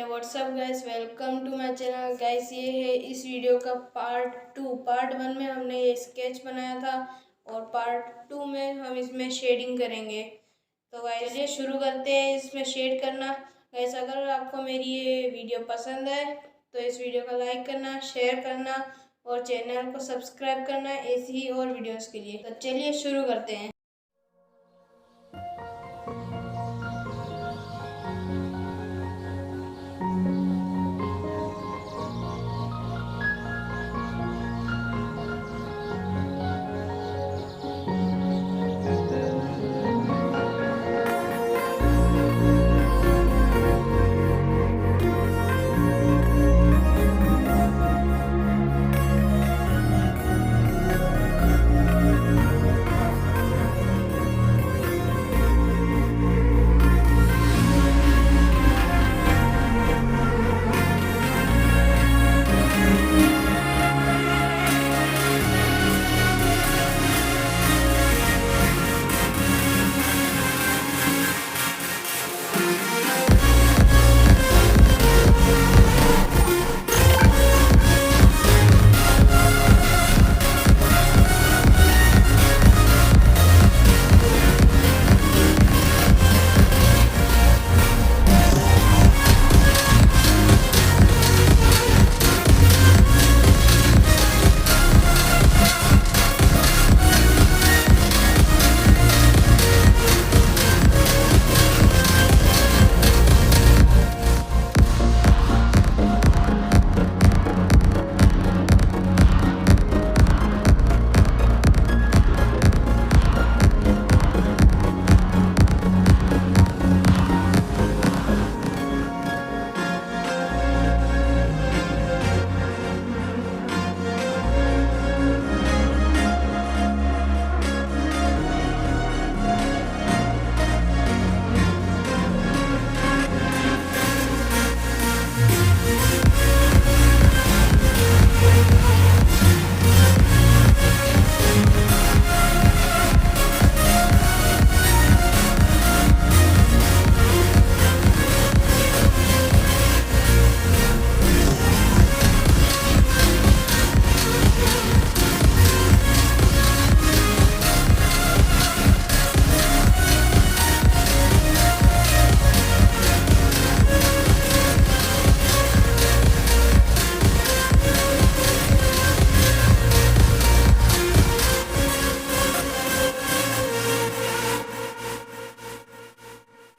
WhatsApp guys, welcome to my channel guys. ये है इस वीडियो का पार्ट 2। पार्ट 1 में हमने ये स्केच बनाया था और पार्ट 2 में हम इसमें शेडिंग करेंगे। तो गाइस चलिए शुरू करते हैं इसमें शेड करना। गाइस अगर आपको मेरी ये वीडियो पसंद है तो इस वीडियो को लाइक करना, शेयर करना और चैनल को सब्सक्राइब करना ऐसी ही और वीडियोस के लिए। तो चलिए शुरू करते हैं।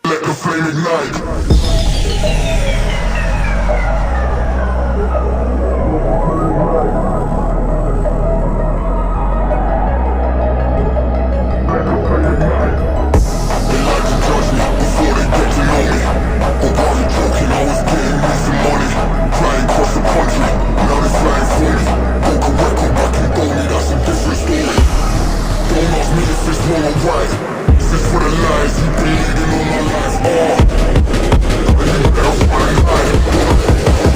Let the flame ignite. This is for the lies you bleeding on my life. Oh, else for the night.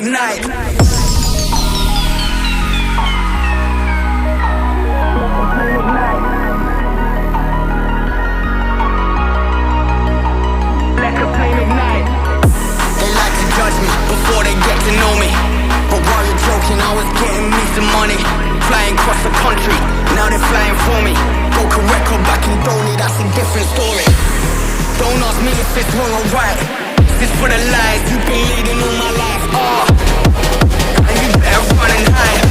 ignite. Let the flame ignite. They like to judge me before they get to know me, but while you're joking, I was getting me some money. Flying across the country, now they're flying for me. Broke a record back in Donny, that's a different story. Don't ask me if it's wrong or right. This for the lies you've been leading all my life. And you better run and hide.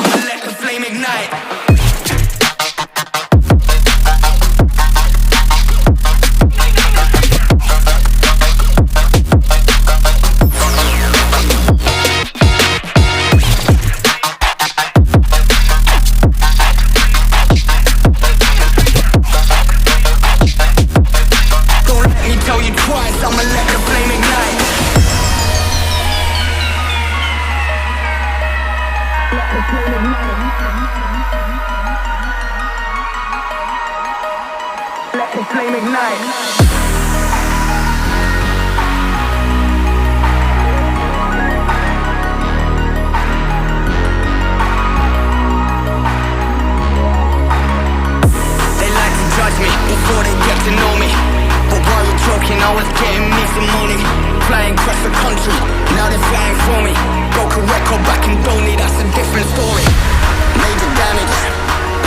I'ma let the flame ignite. Let the flame ignite. They like to judge me before they get to know me, but while you're joking, I was getting me some money. Flying across the country, now they're flying for me. Broke a record back in Donny, that's a different story. Major damage,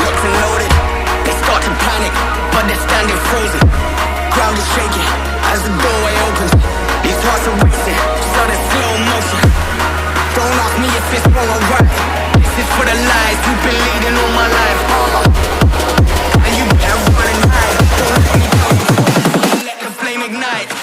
locked and loaded. They start to panic, but they're standing frozen. Ground is shaking as the doorway opens. These hearts are racing, sudden slow motion. Don't ask me if it's wrong or right. This is for the lies you've been leading all my life. And you better run and hide. Don't let me tell you, let the flame ignite.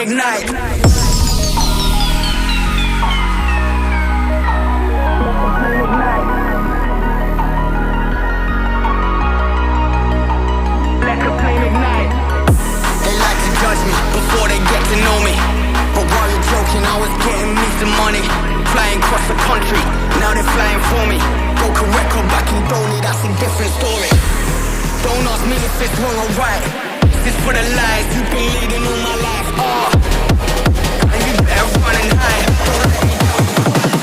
ignite. They like to judge me before they get to know me. But while you're joking, I was getting me some money. Flying across the country, now they're flying for me. Broke a record back in Donny, that's a different story. Don't ask me if it's wrong or right. This for the lies you've been leading all my life. And you better run and hide. Don't let me down,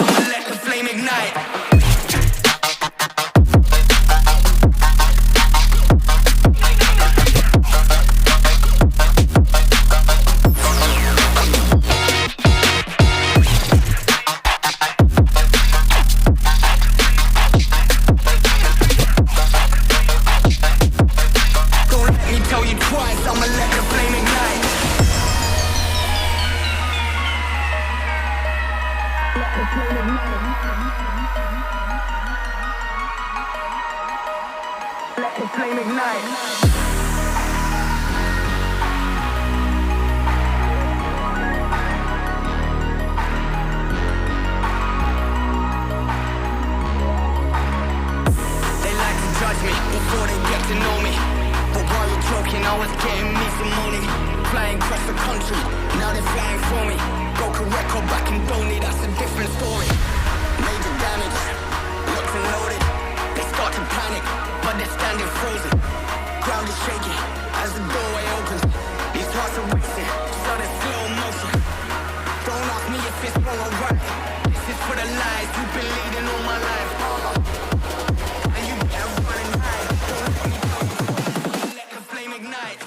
I'ma let the flame ignite. Let the flame ignite. They like to judge me before they get to know me. But while you're joking, I was getting me some money. Flying across the country, now they're flying for me. Broke a record back in Donny, that's a different story. Major damage, locked and loaded. They start to panic, but they're standing frozen. Ground is shaking as the doorway opens. These hearts are racing, sudden slow motion. Don't ask me if it's wrong or right. This is for the lies you've been leading all my life. And you better run and hide. Don't let me down, let the flame ignite.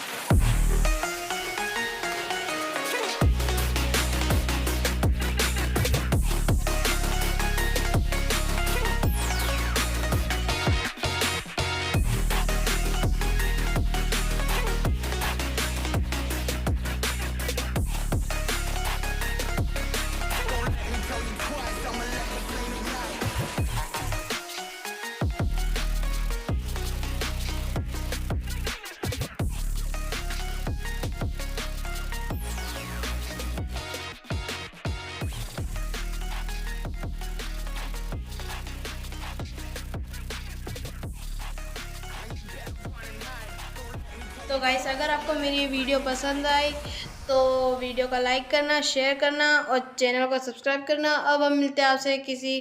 तो guys, अगर आपको मेरी video पसंद आई तो video को like करना, share करना और चैनल को सब्सक्राइब करना। अब हम मिलते हैं आपसे किसी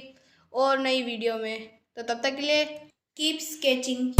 और नई वीडियो में, तो तब तक के लिए कीप स्केचिंग।